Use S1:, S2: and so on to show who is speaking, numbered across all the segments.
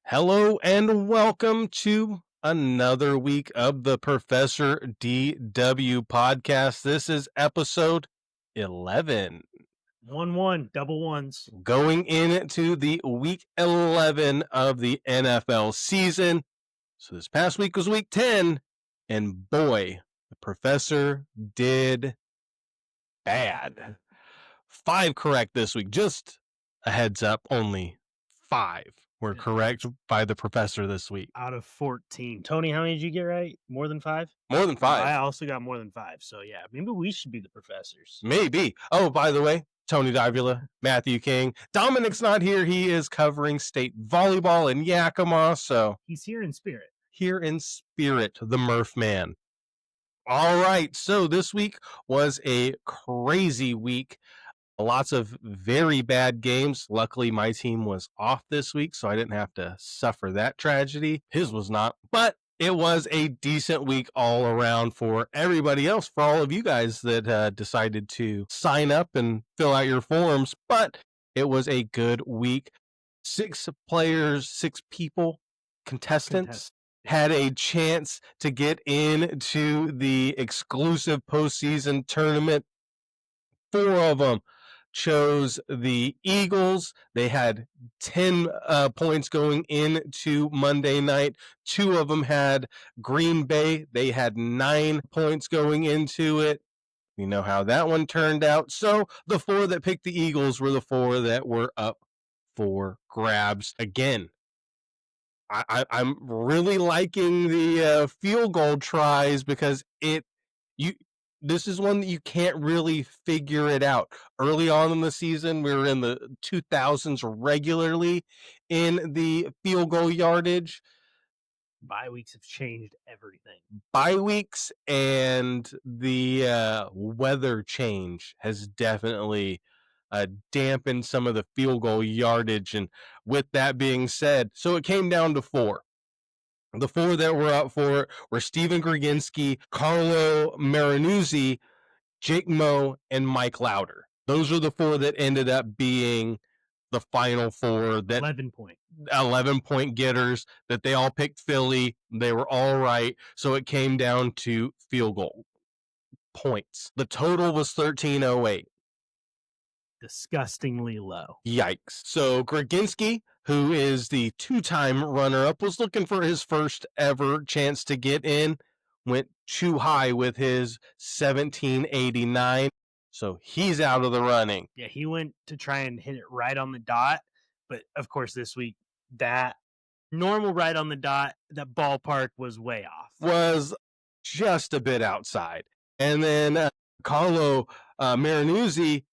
S1: Hello and welcome to another week of the Professor DW podcast. This is episode 11.
S2: 1-1, double ones.
S1: Going into the week 11 of the NFL season. So this past week was week 10, and boy, the Professor did bad. 5 correct this week. Just a heads up, only 5 were correct by the Professor this week.
S2: Out of 14. Tony, how many did you get right? More than 5?
S1: More than 5.
S2: I also got more than 5. So, yeah, maybe we should be the professors.
S1: Maybe. Oh, by the way, Tony Davila, Matthew King. Dominic's not here. He is covering state volleyball in Yakima. So
S2: he's here in spirit.
S1: Here in spirit, the Murph man. All right. So this week was a crazy week. Lots of very bad games. Luckily, my team was off this week, so I didn't have to suffer that tragedy. His was not, but it was a decent week all around for everybody else, for all of you guys that decided to sign up and fill out your forms. But it was a good week. 6 players, 6 people, contestants had a chance to get into the exclusive postseason tournament. 4 of them chose the Eagles. They had 10 points going into Monday night. 2 of them had Green Bay. They had 9 points going into it. You know how that one turned out. So the 4 that picked the Eagles were the 4 that were up for grabs again. I'm really liking the field goal tries because this is one that you can't really figure it out. Early on in the season, we were in the 2000s regularly in the field goal yardage.
S2: Bye weeks have changed everything.
S1: Bye weeks and the weather change has definitely dampened some of the field goal yardage. And with that being said, so it came down to 4. The 4 that were up for it were Steven Graginski, Carlo Marinuzzi, Jake Moe, and Mike Lauder. Those are the 4 that ended up being the final 4. That 11-point getters, that they all picked Philly. They were all right. So it came down to field goal points. The total was 1308.
S2: Disgustingly low.
S1: Yikes. So Graginski, who is the 2-time runner-up, was looking for his first ever chance to get in, went too high with his 1789, so he's out of the running.
S2: Yeah, he went to try and hit it right on the dot, but of course this week, that normal right on the dot, that ballpark was way off.
S1: Was just a bit outside. And then Carlo Marinuzzi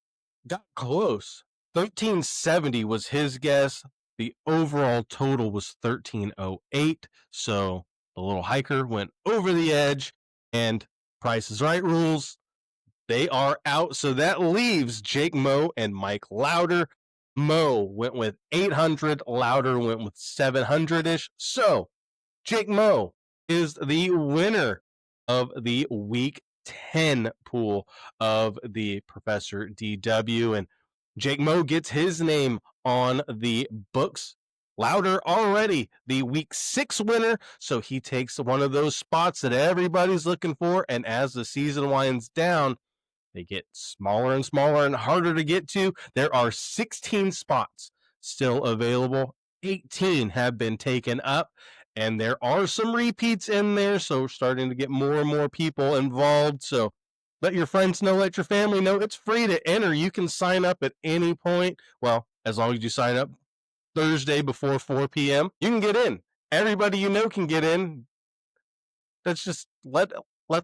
S1: got close. 1370 was his guess. The overall total was 1308. So the little hiker went over the edge, and Price is Right rules, they are out. So that leaves Jake Moe and Mike Lauder. Moe went with 800. Lauder went with 700-ish. So Jake Moe is the winner of the week 10 pool of the Professor DW, and Jake Moe gets his name on the books. Lauder already the week 6 winner, so he takes one of those spots that everybody's looking for, and as the season winds down, they get smaller and smaller and harder to get to. There are 16 spots still available. 18 have been taken up, and there are some repeats in there, so starting to get more and more people involved. So let your friends know, let your family know. It's free to enter. You can sign up at any point. Well, as long as you sign up Thursday before 4 p.m., you can get in. Everybody you know can get in. That's just let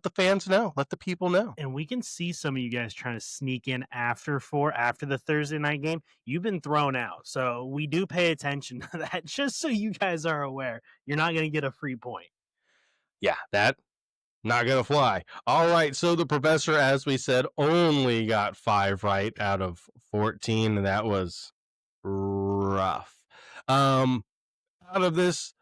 S1: the fans know. Let the people know.
S2: And we can see some of you guys trying to sneak in after the Thursday night game. You've been thrown out. So we do pay attention to that, just so you guys are aware. You're not going to get a free point.
S1: Yeah, that not going to fly. All right, so the Professor, as we said, only got 5 right out of 14. That was rough. Out of this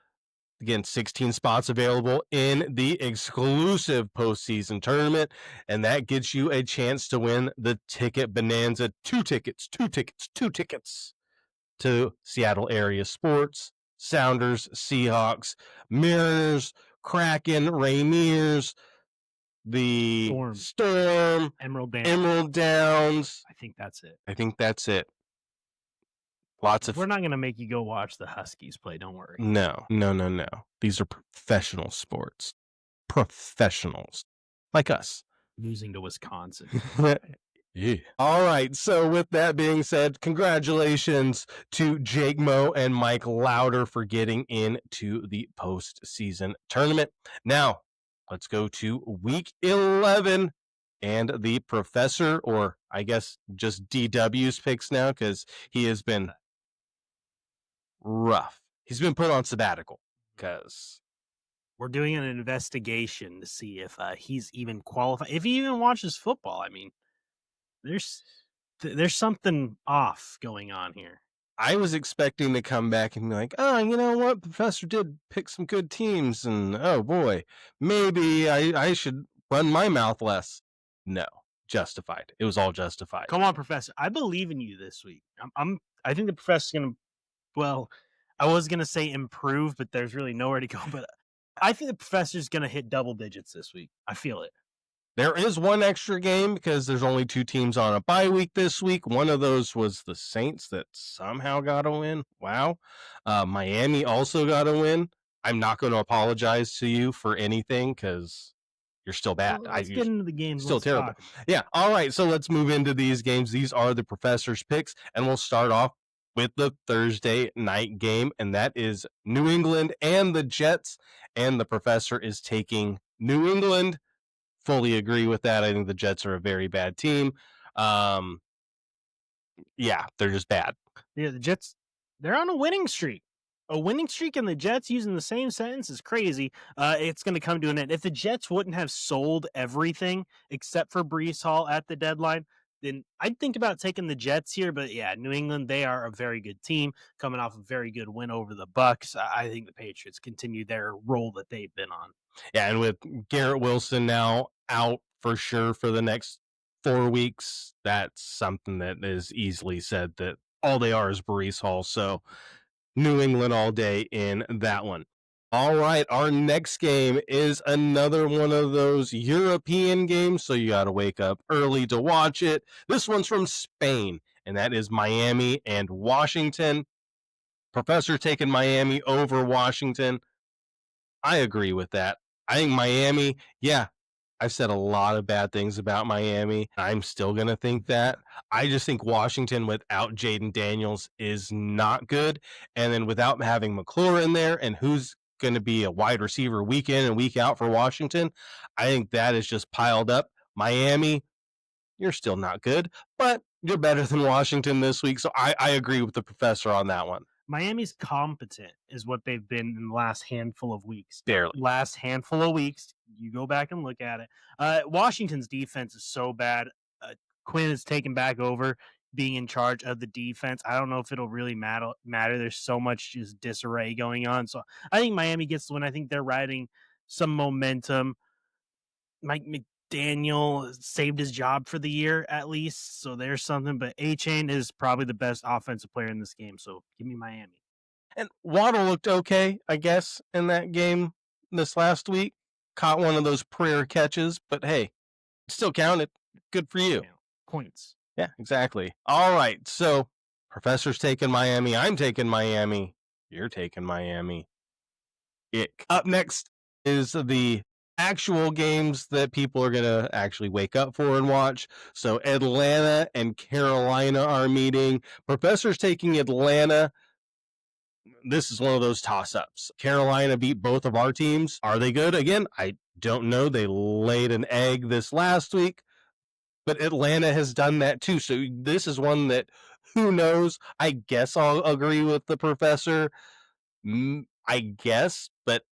S1: Again, 16 spots available in the exclusive postseason tournament, and that gets you a chance to win the Ticket Bonanza. 2 tickets to Seattle area sports, Sounders, Seahawks, Mariners, Kraken, Rainiers, the Storm,
S2: Emerald
S1: Downs.
S2: I think that's it.
S1: I think that's it. Lots of
S2: We're not gonna make you go watch the Huskies play. Don't worry.
S1: no. These are professional sports. Professionals like us.
S2: Losing to Wisconsin.
S1: Yeah. All right. So, with that being said, congratulations to Jake Moe and Mike Lauder for getting into the postseason tournament. Now, let's go to week 11 and the professor, or I guess just DW's picks now, because he has been rough. He's been put on sabbatical because
S2: We're doing an investigation to see if he's even qualified. If he even watches football, I mean, there's something off going on here.
S1: I was expecting to come back and be like, oh, you know what? Professor did pick some good teams, and oh boy, maybe I should run my mouth less. No, justified. It was all justified.
S2: Come on, Professor. I believe in you this week. I think the professor's gonna. Well, I was gonna say improve, but there's really nowhere to go. But I think the professor's gonna hit double digits this week. I feel it.
S1: There is one extra game because there's only 2 teams on a bye week this week. One of those was the Saints that somehow got a win. Wow. Miami also got a win. I'm not going to apologize to you for anything because you're still bad.
S2: Well, let's get into the games.
S1: Still terrible. Yeah. All right. So let's move into these games. These are the professor's picks, and we'll start off with the Thursday night game, and that is New England and the Jets. And the professor is taking New England. Fully agree with that. I think the Jets are a very bad team. Yeah, they're just bad.
S2: Yeah, the Jets, they're on a winning streak. A winning streak and the Jets using the same sentence is crazy. It's going to come to an end. If the Jets wouldn't have sold everything except for Brees Hall at the deadline, then I'd think about taking the Jets here. But yeah, New England, they are a very good team coming off a very good win over the Bucks. I think the Patriots continue their role that they've been on.
S1: Yeah, and with Garrett Wilson now out for sure for the next 4 weeks, that's something that is easily said that all they are is Brees Hall. So New England all day in that one. All right, our next game is another one of those European games, so you got to wake up early to watch it. This one's from Spain, and that is Miami and Washington. Professor taking Miami over Washington. I agree with that. I think Miami, yeah, I've said a lot of bad things about Miami. I'm still going to think that. I just think Washington without Jaden Daniels is not good. And then without having McClure in there, and who's going to be a wide receiver week in and week out for Washington, I think that is just piled up. Miami, you're still not good, but you're better than Washington this week. So I agree with the professor on that one.
S2: Miami's competent is what they've been in the last handful of weeks.
S1: Barely.
S2: Last handful of weeks, you go back and look at it. Washington's defense is so bad. Quinn is taken back over being in charge of the defense. I don't know if it'll really matter. There's so much just disarray going on. So I think Miami gets the win. I think they're riding some momentum. Mike McDaniel saved his job for the year at least. So there's something. But A-Chain is probably the best offensive player in this game. So give me Miami.
S1: And Waddle looked okay, I guess, in that game this last week. Caught one of those prayer catches, but hey, still counted. Good for you.
S2: Points.
S1: Yeah, exactly. All right, so Professor's taking Miami. I'm taking Miami. You're taking Miami. Up next is the actual games that people are going to actually wake up for and watch. So Atlanta and Carolina are meeting. Professor's taking Atlanta. This is one of those toss-ups. Carolina beat both of our teams. Are they good? Again, I don't know. They laid an egg this last week, but Atlanta has done that too. So this is one that, who knows? I guess I'll agree with the professor. I guess, but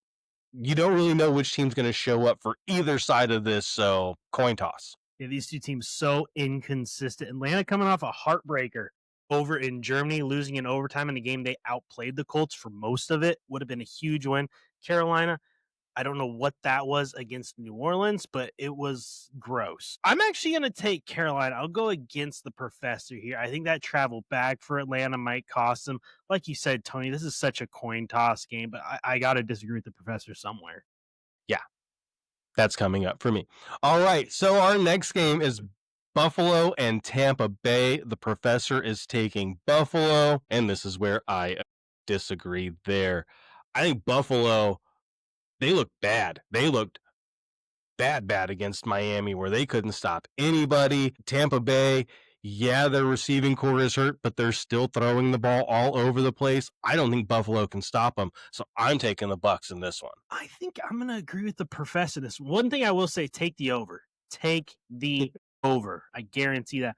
S1: you don't really know which team's going to show up for either side of this. So coin toss.
S2: Yeah, these two teams so inconsistent. Atlanta coming off a heartbreaker over in Germany, losing in overtime in a game they outplayed the Colts for most of it. Would have been a huge win. Carolina. I don't know what that was against New Orleans, but it was gross. I'm actually going to take Carolina. I'll go against the professor here. I think that travel back for Atlanta might cost them. Like you said, Tony, this is such a coin toss game, but I got to disagree with the professor somewhere.
S1: Yeah, that's coming up for me. All right, so our next game is Buffalo and Tampa Bay. The professor is taking Buffalo, and this is where I disagree there. I think Buffalo, they look bad. They looked bad against Miami where they couldn't stop anybody. Tampa Bay, yeah, their receiving core is hurt, but they're still throwing the ball all over the place. I don't think Buffalo can stop them, so I'm taking the Bucks in this one.
S2: I think I'm going to agree with the professor. This one thing I will say, take the over. Take the over. I guarantee that.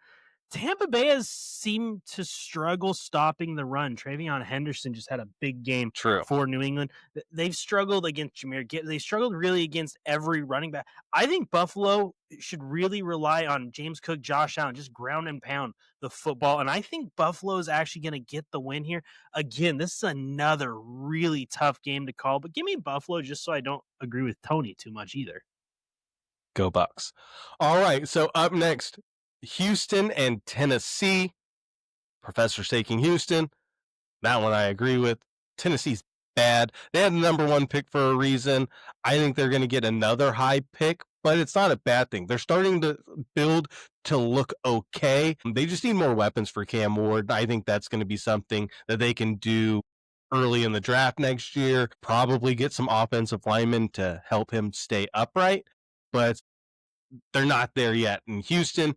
S2: Tampa Bay has seemed to struggle stopping the run. Travion Henderson just had a big game
S1: True.
S2: for New England. They've struggled against Jameer Gibbs. They struggled really against every running back. I think Buffalo should really rely on James Cook, Josh Allen, just ground and pound the football. And I think Buffalo is actually going to get the win here. Again, this is another really tough game to call, but give me Buffalo just so I don't agree with Tony too much either.
S1: Go Bucks. All right, so up next, Houston and Tennessee. Professor's taking Houston. That one I agree with. Tennessee's bad. They had the number one pick for a reason. I think they're going to get another high pick, but it's not a bad thing. They're starting to build to look okay. They just need more weapons for Cam Ward. I think that's going to be something that they can do early in the draft next year. Probably get some offensive linemen to help him stay upright, but they're not there yet. In Houston,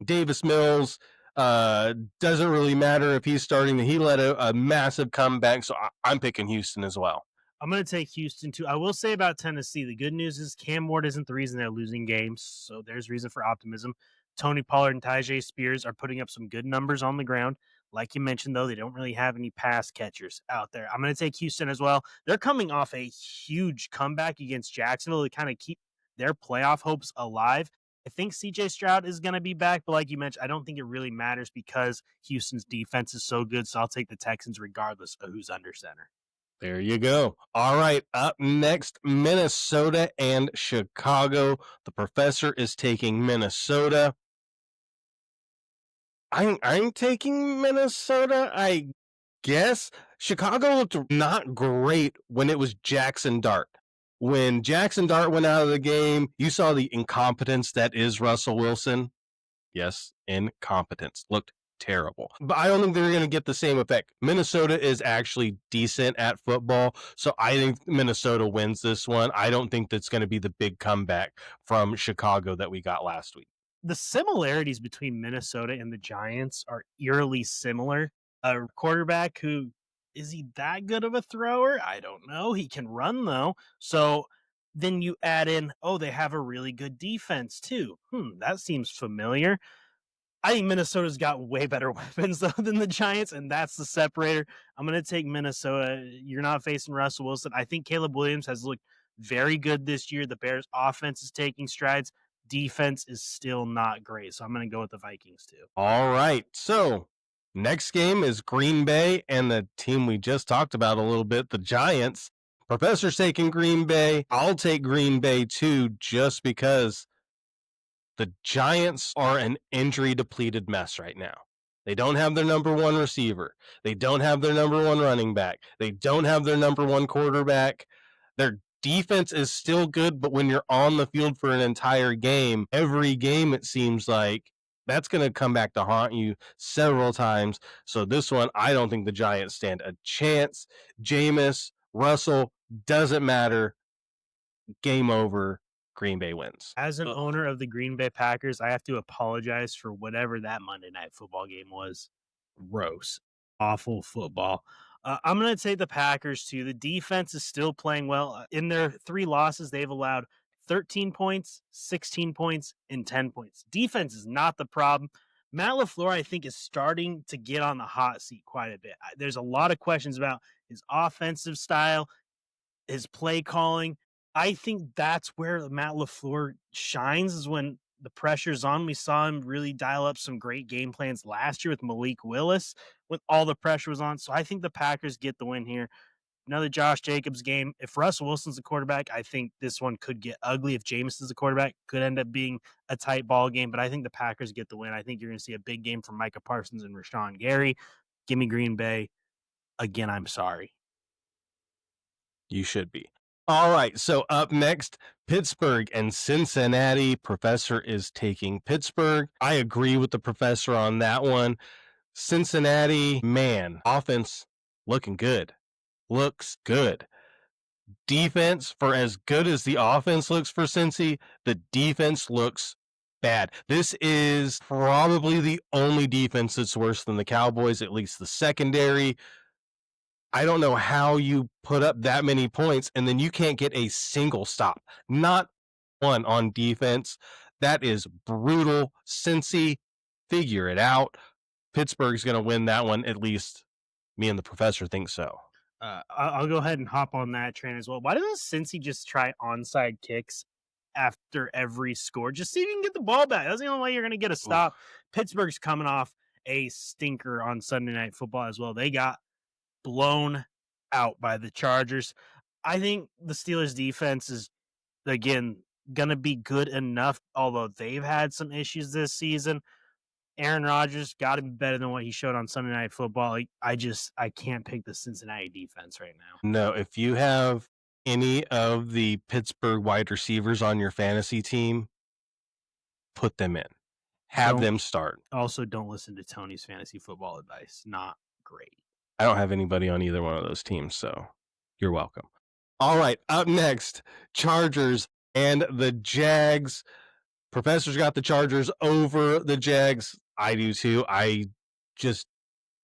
S1: Davis Mills, doesn't really matter if he's starting. He led a massive comeback, so I'm picking Houston as well.
S2: I'm going to take Houston too. I will say about Tennessee, the good news is Cam Ward isn't the reason they're losing games, so there's reason for optimism. Tony Pollard and Tyjae Spears are putting up some good numbers on the ground. Like you mentioned, though, they don't really have any pass catchers out there. I'm going to take Houston as well. They're coming off a huge comeback against Jacksonville to kind of keep their playoff hopes alive. I think CJ Stroud is going to be back, but like you mentioned, I don't think it really matters because Houston's defense is so good. So I'll take the Texans regardless of who's under center.
S1: There you go. All right, up next, Minnesota and Chicago. The professor is taking Minnesota. I'm taking Minnesota, I guess. Chicago looked not great when it was Jackson Dart. When Jackson Dart went out of the game, you saw the incompetence that is Russell Wilson. Yes, incompetence. Looked terrible. But I don't think they're going to get the same effect. Minnesota is actually decent at football, so I think Minnesota wins this one. I don't think that's going to be the big comeback from Chicago that we got last week.
S2: The similarities between Minnesota and the Giants are eerily similar. A quarterback who is he that good of a thrower? I don't know. He can run though. So then you add in, oh, they have a really good defense too. That seems familiar. I think Minnesota's got way better weapons though than the Giants, and that's the separator. I'm going to take Minnesota. You're not facing Russell Wilson. I think Caleb Williams has looked very good this year. The Bears' offense is taking strides. Defense is still not great, so I'm going to go with the Vikings too.
S1: All right. So next game is Green Bay and the team we just talked about a little bit, the Giants. Professor's taking Green Bay. I'll take Green Bay too, just because the Giants are an injury depleted mess right now. They don't have their number one receiver. They don't have their number one running back. They don't have their number one quarterback. Their defense is still good, but when you're on the field for an entire game, every game it seems like that's going to come back to haunt you several times. So this one, I don't think the Giants stand a chance. Jameis, Russell, doesn't matter. Game over. Green Bay wins.
S2: As an owner of the Green Bay Packers, I have to apologize for whatever that Monday Night Football game was. Gross, awful football. I'm going to take the Packers too. The defense is still playing well. In their 3 losses, they've allowed 13 points, 16 points, and 10 points. Defense is not the problem. Matt LaFleur, I think, is starting to get on the hot seat quite a bit. There's a lot of questions about his offensive style, his play calling. I think that's where Matt LaFleur shines is when the pressure's on. We saw him really dial up some great game plans last year with Malik Willis when all the pressure was on. So I think the Packers get the win here. Another Josh Jacobs game. If Russell Wilson's the quarterback, I think this one could get ugly. If Jameson's the quarterback, could end up being a tight ball game. But I think the Packers get the win. I think you're going to see a big game from Micah Parsons and Rashawn Gary. Give me Green Bay. Again, I'm sorry.
S1: You should be. All right. So up next, Pittsburgh and Cincinnati. Professor is taking Pittsburgh. I agree with the professor on that one. Cincinnati, man, offense looking good. Looks good. Defense, for as good as the offense looks for Cincy, the defense looks bad. This is probably the only defense that's worse than the Cowboys, at least the secondary. I don't know how you put up that many points and then you can't get a single stop. Not one on defense. That is brutal. Cincy, figure it out. Pittsburgh's going to win that one. At least me and the professor think so.
S2: I'll go ahead and hop on that train as well. Why doesn't Cincy just try onside kicks after every score? Just see if you can get the ball back. That's the only way you're going to get a stop. Oof. Pittsburgh's coming off a stinker on Sunday Night Football as well. They got blown out by the Chargers. I think the Steelers defense is, again, going to be good enough, although they've had some issues this season. Aaron Rodgers got to be better than what he showed on Sunday Night Football. I can't pick the Cincinnati defense right now.
S1: No, if you have any of the Pittsburgh wide receivers on your fantasy team, put them in. Have them start.
S2: Also, don't listen to Tony's fantasy football advice. Not great.
S1: I don't have anybody on either one of those teams, so you're welcome. All right, up next, Chargers and the Jags. Professor's got the Chargers over the Jags. I do too. I just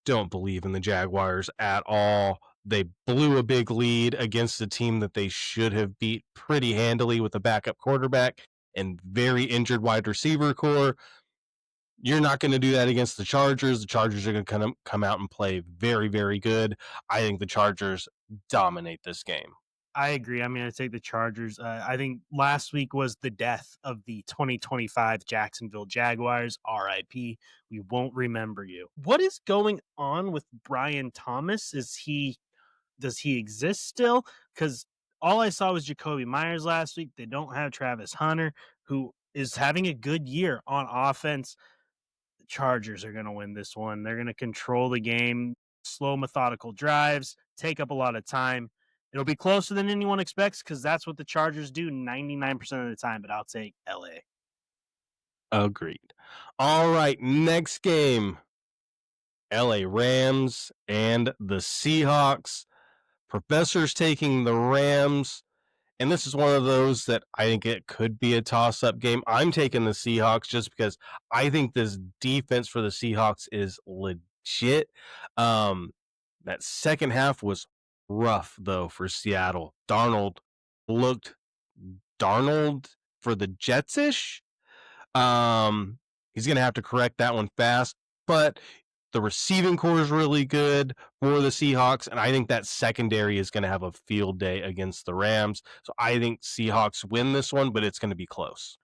S1: don't believe in the Jaguars at all. They blew a big lead against a team that they should have beat pretty handily with a backup quarterback and very injured wide receiver core. You're not going to do that against the Chargers. The Chargers are going to come out and play very, very good. I think the Chargers dominate this game.
S2: I agree. I'm going to take the Chargers. I think last week was the death of the 2025 Jacksonville Jaguars. RIP. We won't remember you. What is going on with Brian Thomas? Does he exist still? Because all I saw was Jacoby Myers last week. They don't have Travis Hunter, who is having a good year on offense. The Chargers are going to win this one. They're going to control the game, slow, methodical drives, take up a lot of time. It'll be closer than anyone expects because that's what the Chargers do 99% of the time, but I'll take LA.
S1: Agreed. All right, next game. LA Rams and the Seahawks. Professor's taking the Rams, and this is one of those that I think it could be a toss-up game. I'm taking the Seahawks just because I think this defense for the Seahawks is legit. That second half was rough, though, for Seattle. Darnold looked Darnold for the Jets-ish. He's going to have to correct that one fast, but the receiving core is really good for the Seahawks, and I think that secondary is going to have a field day against the Rams. So I think Seahawks win this one, but it's going to be close.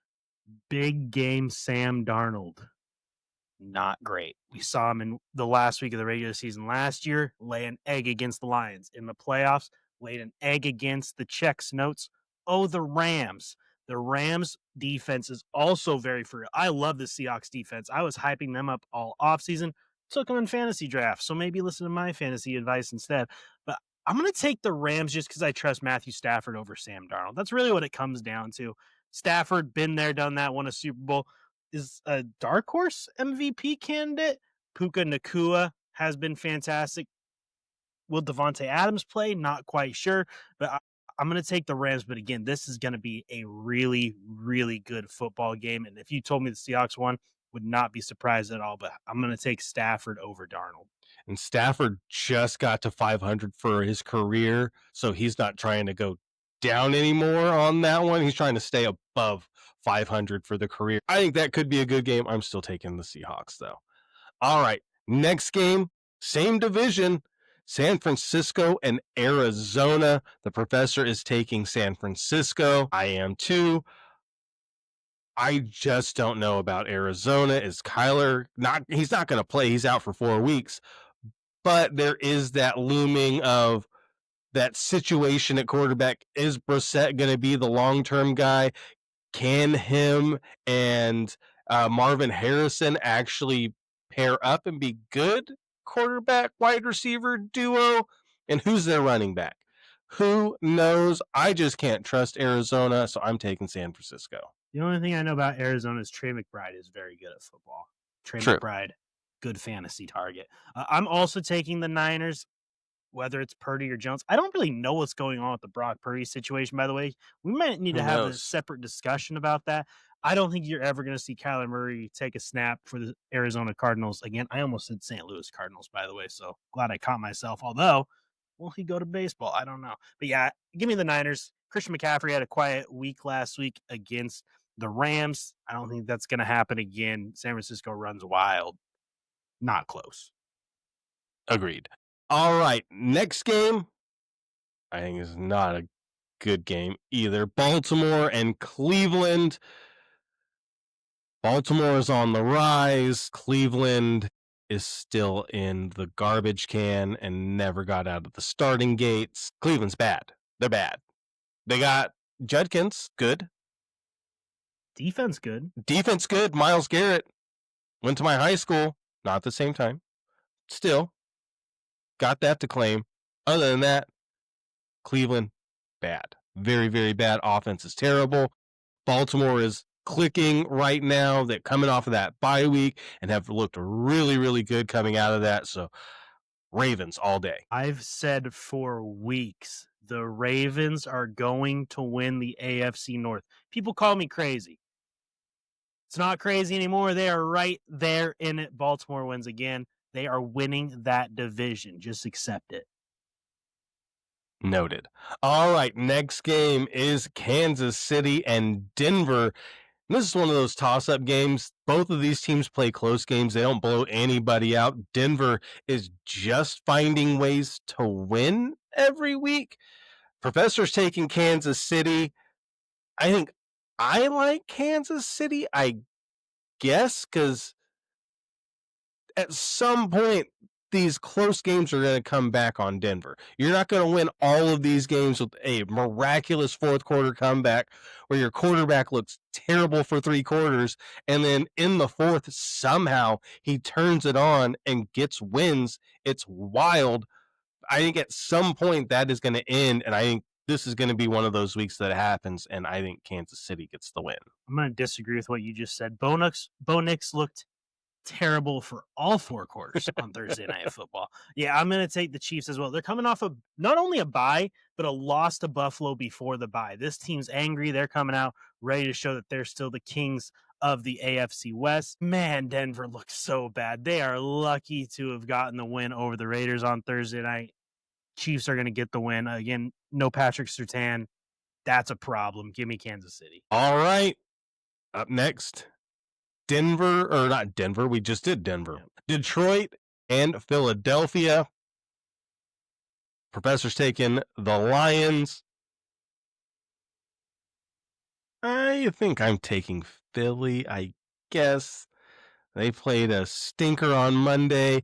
S2: Big game Sam Darnold. Not great. We saw him in the last week of the regular season last year lay an egg against the Lions. In the playoffs, laid an egg against the Czechs notes. Oh, the Rams. The Rams defense is also very for real. I love the Seahawks defense. I was hyping them up all offseason. Took them in fantasy drafts, so maybe listen to my fantasy advice instead. But I'm going to take the Rams just because I trust Matthew Stafford over Sam Darnold. That's really what it comes down to. Stafford, been there, done that, won a Super Bowl. Is a dark horse MVP candidate. Puka Nacua has been fantastic. Will Devontae Adams play? Not quite sure, but I'm going to take the Rams. But again, this is going to be a really, really good football game. And if you told me the Seahawks won, would not be surprised at all. But I'm going to take Stafford over Darnold.
S1: And Stafford just got to 500 for his career, so he's not trying to go down anymore on that one. He's trying to stay above 500 for the career. I think that could be a good game. I'm still taking the Seahawks, though. All right, next game, same division, San Francisco and Arizona. The professor is taking San Francisco. I am too. I just don't know about Arizona. Is Kyler he's not going to play. He's out for 4 weeks. But there is that looming of that situation at quarterback. Is Brissett going to be the long term guy? Can him and Marvin Harrison actually pair up and be good quarterback wide receiver duo? And who's their running back? Who knows? I just can't trust Arizona, so I'm taking San Francisco.
S2: The only thing I know about Arizona is Trey McBride is very good at football. Trey
S1: True.
S2: McBride, good fantasy target. I'm also taking the Niners, whether it's Purdy or Jones. I don't really know what's going on with the Brock Purdy situation, by the way. We might need
S1: Who
S2: to have a
S1: knows?
S2: separate discussion about that. I don't think you're ever going to see Kyler Murray take a snap for the Arizona Cardinals again. I almost said St. Louis Cardinals, by the way, so glad I caught myself. Although, will he go to baseball? I don't know. But yeah, give me the Niners. Christian McCaffrey had a quiet week last week against the Rams. I don't think that's going to happen again. San Francisco runs wild. Not close.
S1: Agreed. All right. Next game, I think is not a good game either. Baltimore and Cleveland. Baltimore is on the rise. Cleveland is still in the garbage can and never got out of the starting gates. Cleveland's bad. They're bad. They got Judkins, good.
S2: Defense good.
S1: Defense, good. Myles Garrett went to my high school, not at the same time. Still, got that to claim. Other than that, Cleveland, bad. Very, very bad. Offense is terrible. Baltimore is clicking right now. They're coming off of that bye week and have looked really, really good coming out of that. So, Ravens all day.
S2: I've said for weeks the Ravens are going to win the AFC North. People call me crazy. It's not crazy anymore. They are right there in it. Baltimore wins again. They are winning that division. Just accept it.
S1: Noted. All right, next game is Kansas City and Denver. And this is one of those toss-up games. Both of these teams play close games. They don't blow anybody out. Denver is just finding ways to win every week. Professor's taking Kansas City. I think I like Kansas City, I guess, because at some point, these close games are going to come back on Denver. You're not going to win all of these games with a miraculous fourth quarter comeback where your quarterback looks terrible for 3 quarters. And then in the fourth, somehow he turns it on and gets wins. It's wild. I think at some point that is going to end. And I think this is going to be one of those weeks that happens. And I think Kansas City gets the win.
S2: I'm going to disagree with what you just said. Bo Nix looked terrible for all 4 quarters on Thursday Night Football. Yeah, I'm going to take the Chiefs as well. They're coming off of not only a bye, but a loss to Buffalo before the bye. This team's angry. They're coming out ready to show that they're still the kings of the AFC West. Man, Denver looks so bad. They are lucky to have gotten the win over the Raiders on Thursday night. Chiefs are going to get the win. Again, no Patrick Surtain. That's a problem. Give me Kansas City.
S1: All right. Up next, Denver, or not Denver, we just did Denver.
S2: Yep.
S1: Detroit and Philadelphia. Professor's taking the Lions. I think I'm taking Philly, I guess. They played a stinker on Monday,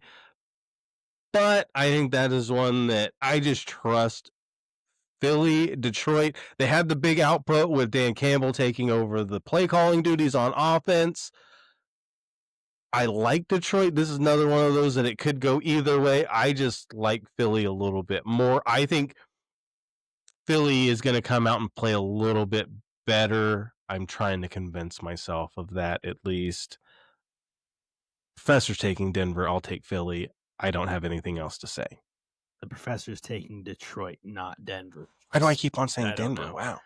S1: but I think that is one that I just trust. Philly, Detroit, they had the big output with Dan Campbell taking over the play calling duties on offense. I like Detroit. This is another one of those that it could go either way. I just like Philly a little bit more. I think Philly is going to come out and play a little bit better. I'm trying to convince myself of that at least. Professor's taking Denver. I'll take Philly. I don't have anything else to say.
S2: The Professor's taking Detroit, not Denver.
S1: Why do I keep on saying
S2: I don't
S1: Denver?
S2: know.
S1: Wow.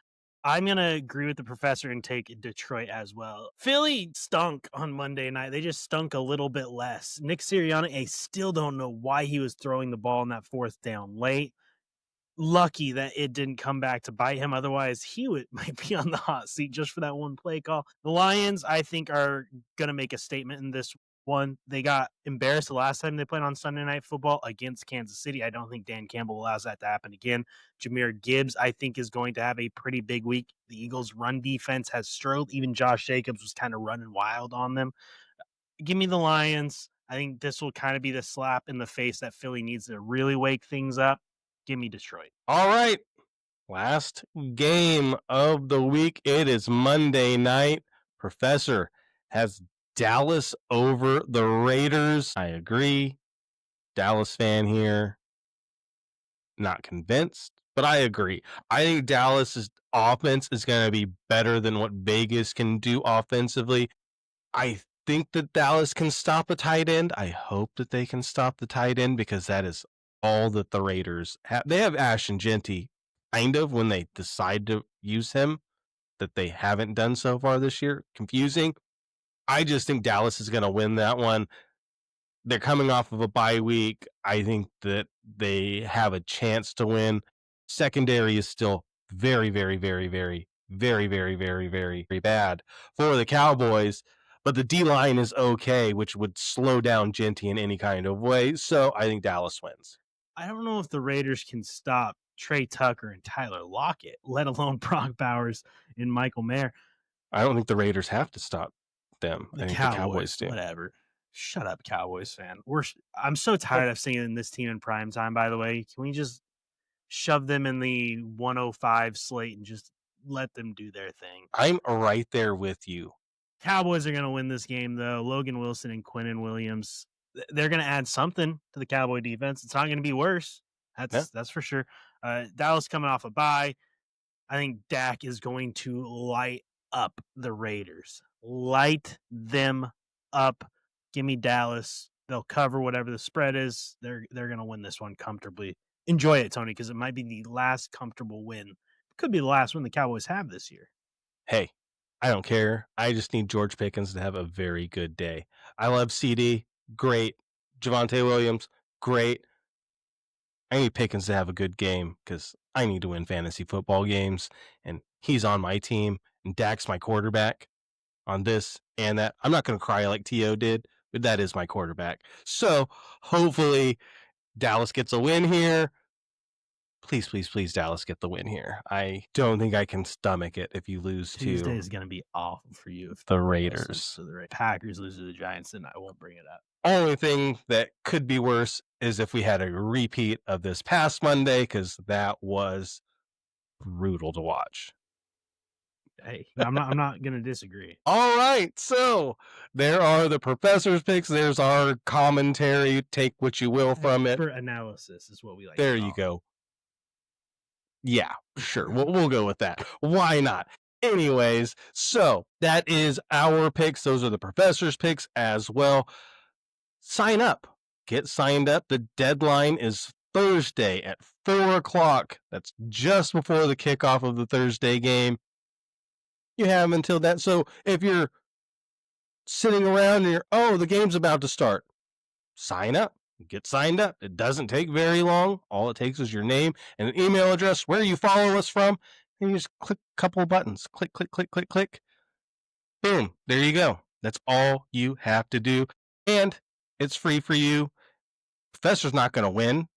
S2: I'm going to agree with the Professor and take Detroit as well. Philly stunk on Monday night. They just stunk a little bit less. Nick Sirianni, I still don't know why he was throwing the ball in that fourth down late. Lucky that it didn't come back to bite him. Otherwise, he might be on the hot seat just for that one play call. The Lions, I think, are going to make a statement in this one. They got embarrassed the last time they played on Sunday Night Football against Kansas City. I don't think Dan Campbell allows that to happen again. Jahmyr Gibbs, I think, is going to have a pretty big week. The Eagles' run defense has struggled. Even Josh Jacobs was kind of running wild on them. Give me the Lions. I think this will kind of be the slap in the face that Philly needs to really wake things up. Give me Detroit.
S1: All right. Last game of the week. It is Monday night. Professor has Dallas over the Raiders. I agree. Dallas fan here. Not convinced, but I agree. I think Dallas's offense is going to be better than what Vegas can do offensively. I think that Dallas can stop a tight end. I hope that they can stop the tight end because that is all that the Raiders have. They have Ashton Genty, kind of, when they decide to use him, that they haven't done so far this year. Confusing. I just think Dallas is going to win that one. They're coming off of a bye week. I think that they have a chance to win. Secondary is still very, very, very, very, very, very, very, very, very bad for the Cowboys. But the D line is okay, which would slow down Genty in any kind of way. So I think Dallas wins.
S2: I don't know if the Raiders can stop Trey Tucker and Tyler Lockett, let alone Brock Bowers and Michael Mayer.
S1: I don't think the Raiders have to stop them.
S2: The
S1: I think
S2: Cowboys,
S1: the Cowboys do.
S2: whatever. Shut up, Cowboys fan. I'm so tired of seeing this team in prime time, by the way. Can we just shove them in the 105 slate and just let them do their thing?
S1: I'm right there with you.
S2: Cowboys are going to win this game, though. Logan Wilson and Quinnen Williams, they're going to add something to the Cowboy defense. It's not going to be worse. That's for sure. Dallas coming off a bye. I think Dak is going to light up the Raiders. Light them up. Give me Dallas. They'll cover whatever the spread is. They're going to win this one comfortably. Enjoy it, Tony, because it might be the last comfortable win. It could be the last one the Cowboys have this year.
S1: Hey, I don't care. I just need George Pickens to have a very good day. I love CD. Great. Javonte Williams. Great. I need Pickens to have a good game because I need to win fantasy football games, and he's on my team, and Dak's my quarterback on this and that. I'm not going to cry like T.O. did, but that is my quarterback. So hopefully Dallas gets a win here. Please, please, please, Dallas get the win here. I don't think I can stomach it if you lose
S2: Tuesday
S1: to
S2: is going to be awful for you if
S1: the Raiders.
S2: So the Packers lose to the Giants, then I won't bring it up.
S1: Only thing that could be worse is if we had a repeat of this past Monday, because that was brutal to watch.
S2: Hey, I'm not going to disagree.
S1: All right, so there are the professor's picks. There's our commentary. Take what you will from it.
S2: For analysis is what we like.
S1: There you go. Yeah, sure. We'll go with that. Why not? Anyways, so that is our picks. Those are the professor's picks as well. Sign up. Get signed up. The deadline is Thursday at 4 o'clock. That's just before the kickoff of the Thursday game. You have until that. So if you're sitting around and the game's about to start, sign up. Get signed up. It doesn't take very long. All it takes is your name and an email address, where you follow us from, and you just click a couple of buttons. Click, click, click, click, click. Boom. There you go. That's all you have to do. And it's free for you. Professor's not going to win.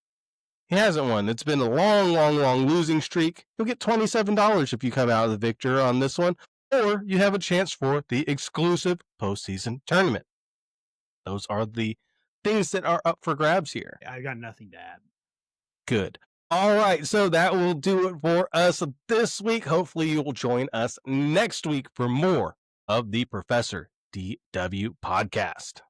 S1: He hasn't won. It's been a long, long, long losing streak. You'll get $27 if you come out of the victor on this one, or you have a chance for the exclusive postseason tournament. Those are the things that are up for grabs here.
S2: I got nothing to add.
S1: Good. All right, so that will do it for us this week. Hopefully you will join us next week for more of the Professor DW podcast.